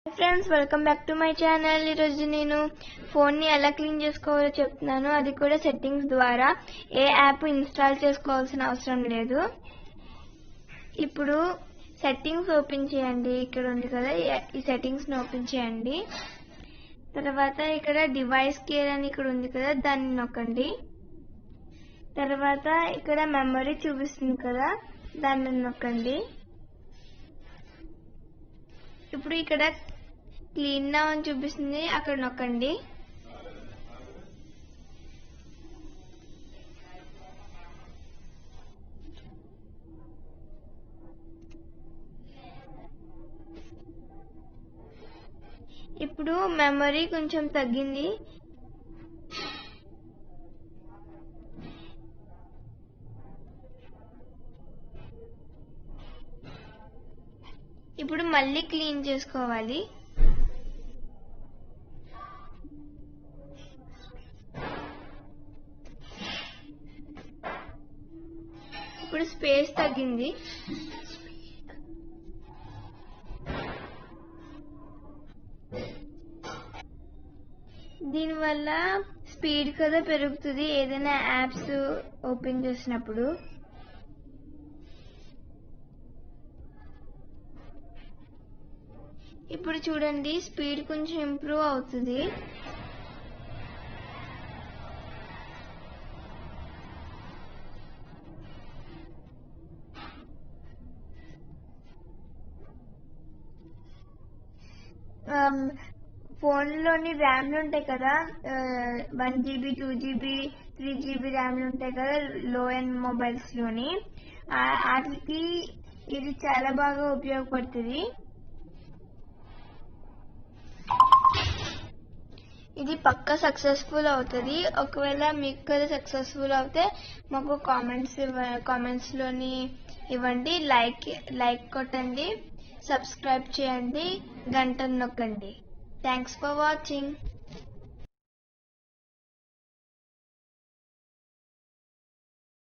Friends welcome back to my channel. ఈరోజు నేను ఫోన్ని ఎలా క్లీన్ చేసుకోవాలో చెప్తున్నాను, అది కూడా సెట్టింగ్స్ ద్వారా. ఏ యాప్ ఇన్స్టాల్ చేసుకోవాల్సిన అవసరం లేదు. ఇప్పుడు సెట్టింగ్స్ ఓపెన్ చేయండి. ఇక్కడ ఉంది కదా, ఈ సెట్టింగ్స్ని ఓపెన్ చేయండి. తర్వాత ఇక్కడ డివైస్ కేర్ అని ఇక్కడ ఉంది కదా, దాన్ని నొక్కండి. తర్వాత ఇక్కడ మెమరీ చూపిస్తుంది కదా, దాన్ని నొక్కండి. ఇప్పుడు ఇక్కడ క్లీన్ నౌ అని చూపిస్తుంది, అక్కడ నొక్కండి. ఇప్పుడు మెమరీ కొంచెం తగ్గింది. ఇప్పుడు మళ్ళీ క్లీన్ చేసుకోవాలి. ఇప్పుడు స్పేస్ తగ్గింది. దీనివల్ల స్పీడ్ కదా పెరుగుతుంది ఏదైనా యాప్స్ ఓపెన్ చేసినప్పుడు. ఇప్పుడు చూడండి, స్పీడ్ కొంచెం ఇంప్రూవ్ అవుతుంది. ఫోన్లోని ర్యామ్లు ఉంటాయి కదా, 1 GB 2 GB 3 GB ర్యామ్లు ఉంటాయి కదా లో ఎండ్ మొబైల్స్ లోని, వాటికి ఇది చాలా బాగా ఉపయోగపడుతుంది. ఇది పక్కా సక్సెస్ఫుల్ అవుతుంది. ఒకవేళ మీకు కదా సక్సెస్ఫుల్ అవుతే మాకు కామెంట్స్ లోని ఇవ్వండి. లైక్ కొట్టండి, సబ్స్క్రైబ్ చేయండి, గంటను నొక్కండి. Thanks for watching.